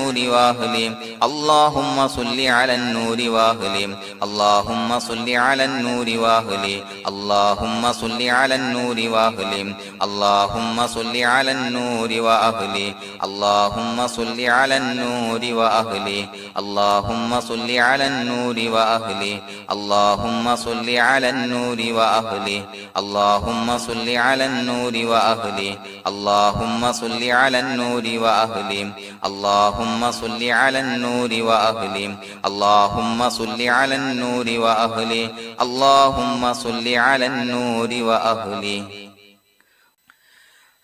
النور وأهله اللهم صل على النور وأهله اللهم صل على النور وأهله اللهم صل على النور وأهله اللهم صل على النور وأهله اللهم صل على النور وأهله اللهم صل على النور وأهله اللهم صل على النور وأهله اللهم صل على النور وأهله اللهم صل على النور وأهله اللهم صل على النور وأهله اللهم صل على النور وأهله اللهم صل على النور وأهله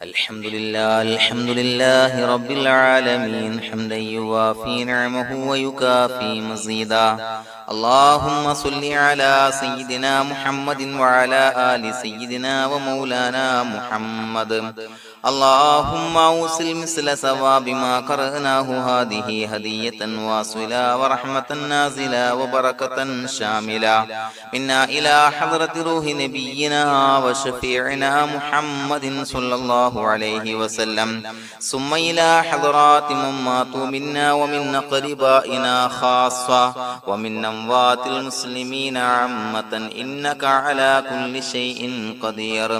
الحمد لله رب العالمين حمدا يوافي نعمه ويكافي مزيدا اللهم صل على سيدنا محمد وعلى آل سيدنا ومولانا محمد اللهم أوصل مثل ثواب ما قرأناه هذه هدية واصلة ورحمة نازلة وبركة شاملة منا إلى حضرة روح نبينا وشفيعنا محمد صلى الله عليه وسلم ثم إلى حضرات من ماتوا منا ومن أقربائنا خاصة ومن أموات المسلمين عامة إنك على كل شيء قدير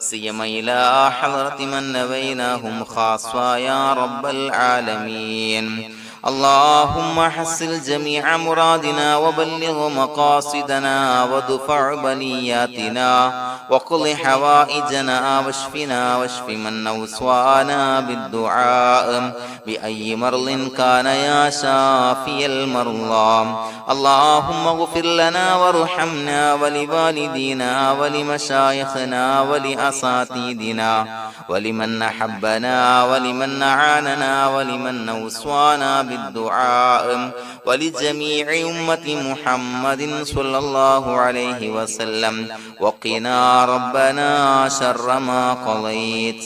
سيما إلى حضرة من نبيناهم خاصة يا رب العالمين اللهم حصل جميع مرادنا وبلغ مقاصدنا ودفع بلياتنا وقض حوائجنا واشفنا واشف من أوصانا بالدعاء بأي مرض كان يا شافي المرضى اللهم اغفر لنا وارحمنا ولوالدينا ولمشايخنا ولأساتذتنا ولمن أحبنا ولمن أعاننا ولمن أوصانا بالدعاء ولجميع أمة محمد صلى الله عليه وسلم وقنا ربنا شر ما قضيت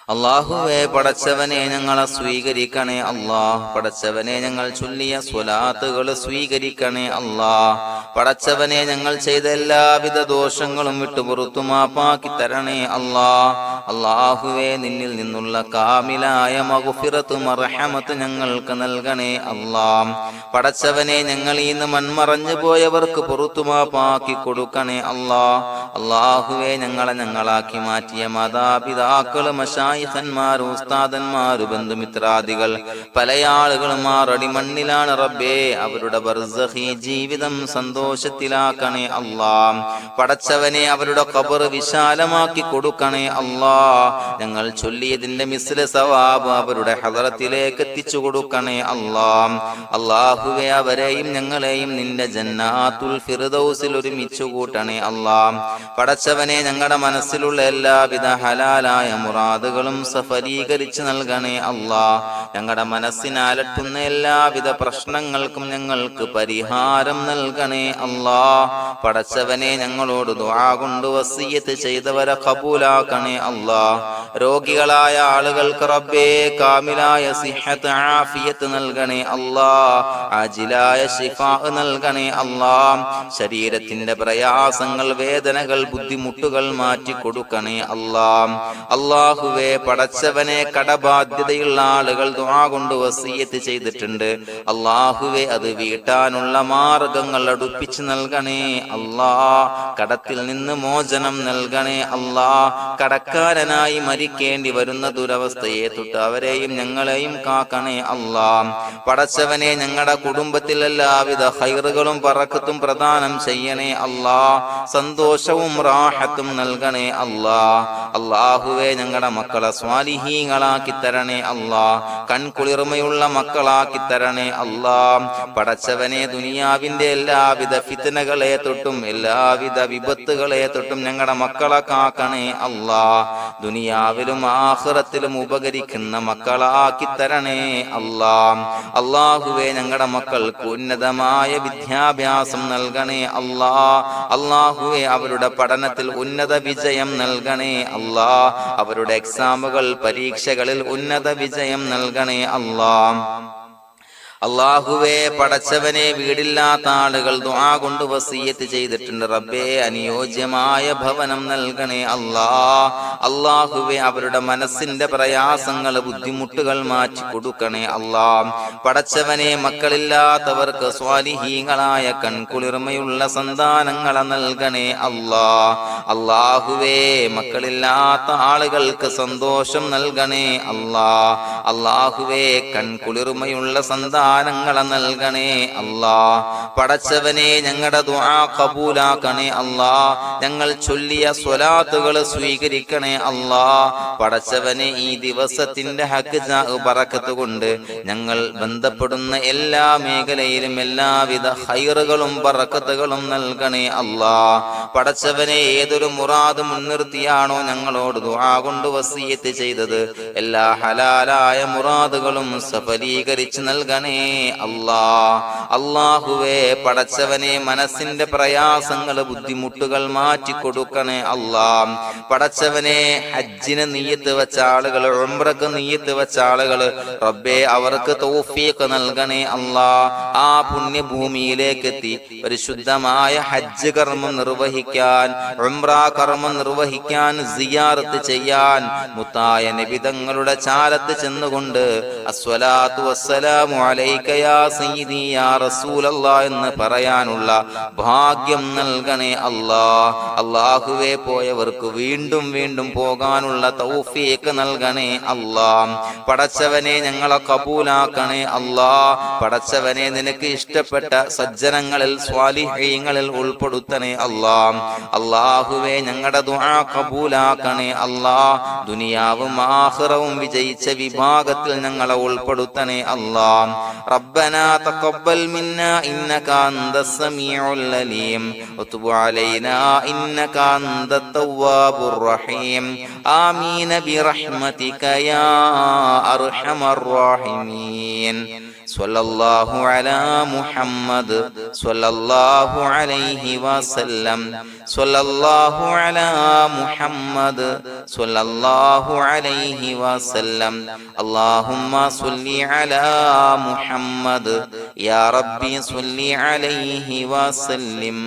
അല്ലാഹുവേ പടച്ചവനെ ഞങ്ങളെ സ്വീകരിക്കണേ അല്ലാഹ് പടച്ചവനെ ഞങ്ങൾ ചൊല്ലിയ സ്വലാത്തുകൾ സ്വീകരിക്കണേ അല്ലാഹ് പടച്ചവനെ ഞങ്ങൾ ചെയ്ത എല്ലാവിധ ദോഷങ്ങളും വിട്ടുപുറത്തു മാപ്പാക്കി തരണേ അല്ലാഹ് അല്ലാഹുവേ നിന്നിൽ നിന്നുള്ള കാമിലായ മഗ്ഫിറത്തും റഹ്മത്ത് ഞങ്ങൾക്ക് നൽകണേ അല്ലാഹ് പടച്ചവനെ ഞങ്ങൾ ഇന്ന് മൺമറഞ്ഞു പോയവർക്ക് പുറത്തു മാപ്പാക്കി കൊടുക്കണേ അല്ലാഹ് അല്ലാഹുവേ ഞങ്ങളാക്കി മാറ്റിയ മാതാപിതാക്കൾ ഖന്മാർ ഉസ്താദന്മാർ ബന്ധുമിത്രാദികൾ പല ആളുകളും ആറടി മണ്ണിലാണ് റബ്ബേ അവരുടെ ബർസഖി ജീവിതം സന്തോഷത്തിലാക്കണേ അല്ലാഹ് പടച്ചവനെ അവരുടെ ഖബർ വിശാലമാക്കി കൊടുക്കണേ അല്ലാഹ് ഞങ്ങൾ ചൊല്ലിയതിന്റെ മിസ്ല സവാബ് അവരുടെ ഹദറത്തിലേക്ക് എത്തിച്ചു കൊടുക്കണേ അല്ലാഹ് അല്ലാഹുവേ അവരെയും ഞങ്ങളെയും നിന്റെ ജന്നാത്തുൽ ഫിർദൗസിൽ ഒരുമിച്ചു കൂട്ടണേ അല്ലാഹ് പടച്ചവനെ ഞങ്ങളുടെ മനസ്സിലുള്ള എല്ലാവിധ ഹലാലായ മുറാദുകളും സഫലീകരിച്ച് നൽകണേ അല്ലാഹ് ഞങ്ങളുടെ മനസ്സിനെ അലട്ടുന്ന എല്ലാവിധ പ്രശ്നങ്ങൾക്കും ഞങ്ങൾക്ക് പരിഹാരം നൽകണേ അല്ലാഹ് പടച്ചവനെ ഞങ്ങളോട് ദുആ കൊണ്ട് വസിയ്യത്ത് ചെയ്തവരെ ഖബൂലാക്കണേ അല്ലാഹ് രോഗികളായ ആളുകൾക്ക് റബ്ബേ കാമിലായ സിഹത്ത് ആഫിയത്ത് നൽകണേ അല്ലാഹ് ആജിലായ ശിഫാ നൽകണേ അല്ലാഹ് ശരീരത്തിന്റെ പ്രയാസങ്ങൾ വേദനകൾ ബുദ്ധിമുട്ടുകൾ മാറ്റി കൊടുക്കണേ അല്ലാഹ് അല്ലാഹുവേ പടച്ചവനെ കടബാധ്യതയുള്ള ആളുകൾ ദുആ കൊണ്ട് വസിയ്യത്ത് ചെയ്തിട്ടുണ്ട് അല്ലാഹുവേ അത് വീട്ടാനുള്ള മാർഗങ്ങൾ അടുപ്പിച്ച് നൽകണേ അല്ലാഹ് കടത്തിൽ നിന്ന് മോചനം നൽകണേ അല്ലാഹ് കടക്കാരനായി മരിക്കേണ്ടി വരുന്ന ദുരവസ്ഥയെ തൊട്ട് അവരെയും ഞങ്ങളെയും കാക്കണേ അല്ലാഹ് പടച്ചവനെ ഞങ്ങളുടെ കുടുംബത്തിൽ എല്ലാവിധ ഖൈറുകളും ബറക്കത്തും പ്രദാനം ചെയ്യണേ അല്ലാഹ് സന്തോഷവും റാഹത്തും നൽകണേ അല്ലാഹ് അല്ലാഹുവേ ഞങ്ങളുടെ മക്കളെ സ്വാലിഹീങ്ങളാക്കി തരണേ അല്ലാഹ് കൺകുളിർമയുള്ള മക്കളാക്കി തരണേ അല്ലാഹ് പടച്ചവനെ ദുനിയാവിന്റെ എല്ലാവിധ ഫിത്നകളെ തൊട്ടും എല്ലാവിധ വിപത്തുകളെ തൊട്ടും ഞങ്ങളുടെ മക്കളെ കാക്കണേ അല്ലാഹ് ദുനിയാവിലും ആഖിറത്തിലും ഉപകരിക്കുന്ന മക്കളാക്കി തരണേ അല്ലാഹ് അല്ലാഹുവേ ഞങ്ങളുടെ മക്കൾക്ക് ഉന്നതമായ വിദ്യാഭ്യാസം നൽകണേ അല്ലാഹ് അല്ലാഹുവേ അവരുടെ പഠനത്തിൽ ഉന്നത വിജയം നൽകണേ അല്ലാഹ് അവരുടെ എക്സാമുകൾ പരീക്ഷകളിൽ ഉന്നത വിജയം നൽകണേ അല്ലാഹ് അല്ലാഹുവേ പടച്ചവനെ വീടില്ലാത്ത ആളുകൾ ദുആ കൊണ്ട് വസിയത്ത് ചെയ്തിട്ടുണ്ട്. റബ്ബേ അനുയോജ്യമായ ഭവനം നൽകണേ അല്ലാ. അല്ലാഹുവേ അവരുടെ മനസ്സിന്റെ പ്രയാസങ്ങൾ ബുദ്ധിമുട്ടുകൾ മാറ്റി കൊടുക്കണേ അല്ലാ. പടച്ചവനെ മക്കളില്ലാത്തവർക്ക് സ്വാലിഹീങ്ങളായ കൺകുളിർമയുള്ള സന്താനങ്ങളെ നൽകണേ അല്ലാ. അല്ലാഹുവേ മക്കളില്ലാത്ത ആളുകൾക്ക് സന്തോഷം നൽകണേ അല്ലാ. അല്ലാഹുവേ കൺകുളിർമയുള്ള സന്താനങ്ങളെ നൽകണേ അല്ലാ. പടച്ചവനെ ഞങ്ങളുടെ ദുആ ഖബൂലാക്കണേ അല്ലാ. ഞങ്ങൾ ചൊല്ലിയ സ്വലാത്തുകൾ സ്വീകരിക്കണേ അല്ലാ. പടച്ചവനെ ഈ ദിവസത്തിന്റെ ഹക്ക് ബറക്കത്ത് കൊണ്ട് ഞങ്ങൾ ബന്ധപ്പെടുന്ന എല്ലാ മേഖലയിലും എല്ലാവിധ ഖൈറുകളും ബറക്കത്തുകളും നൽകണേ അല്ലാ. പടച്ചവനെ ഏതൊരു മുറാദ് മുൻനിർത്തിയാണോ ഞങ്ങളോട് ദുആ കൊണ്ട് വസിയത്ത് ചെയ്തത് എല്ലാ ഹലാലായ മുറാദുകളും സഫലീകരിച്ച് നൽകണേ അല്ലാ. അല്ലാഹുവേ പടച്ചവനെ മനസ്സിന്റെ പ്രയാസങ്ങൾ ബുദ്ധിമുട്ടുകൾ മാറ്റി കൊടുക്കണേ അല്ലാ. പടച്ചവനെ ഹജ്ജിന് നിയ്യത്ത് വെച്ച ആളുകൾ, ഉംറക്ക് നിയ്യത്ത് വെച്ച ആളുകൾ റബ്ബേ അവർക്ക് തൗഫീഖ് നൽകണേ അല്ലാ. ആ പുണ്യഭൂമിയിലേക്ക് എത്തി പരിശുദ്ധമായ ഹജ്ജ് കർമ്മം നിർവഹിക്കാൻ, ഉംറ കർമ്മം നിർവഹിക്കാൻ, സിയാറത്ത് ചെയ്യാൻ മുത്തായ നബി തങ്ങളുടെ ചാരത്ത് ചെന്നുകൊണ്ട് അസ്സലാത്തു വസ്സലാമു അലൈക യാ സയ്യിദി യാ റസൂലല്ലാഹ് എന്ന് പറയാനുള്ള ഭാഗ്യം നൽകണേ അല്ലാ. അല്ലാഹുവേ പോയവർക്ക് വീണ്ടും വീണ്ടും പോകാനുള്ള തൗഫീഖ് നൽകണേ അല്ലാ. പടച്ചവനെ ഞങ്ങളെ കബൂലാക്കണേ അല്ലാ. പടച്ചവനെ നിനക്ക് ഇഷ്ടപ്പെട്ട സജ്ജനങ്ങളിൽ സ്വാലിഹീങ്ങളിൽ ഉൾപ്പെടുത്തണേ അല്ലാ. അല്ലാഹുവേ ഞങ്ങളുടെ ദുആ കബൂലാക്കണേ അല്ലാ. ദുനിയാവും ആഖിറവും വിജയിച്ച വിഭാഗത്തിൽ ഞങ്ങളെ ഉൾപ്പെടുത്തണേ അല്ലാ. റബ്ബനാ തഖബ്ബൽ മിന്നാ ഇന്നക അൻതസ് സമീഉൽ അലീം വതുബ് അലൈനാ ഇന്നക അൻതത് തവ്വാബുർ റഹീം. ആമീൻ ബിറഹ്മതിക യാ അർഹമർ റഹീമീൻ. സ്വല്ലല്ലാഹു അലാ മുഹമ്മദ് സ്വല്ലല്ലാഹു അലൈഹി വസല്ലം. സ്വല്ലല്ലാഹു അലാ മുഹമ്മദ് സ്വല്ലല്ലാഹു അലൈഹി വസല്ലം. അല്ലാഹുമ്മ സ്വല്ലി അലാ മുഹമ്മദ് യാ റബ്ബി സ്വല്ലി അലൈഹി വസല്ലം.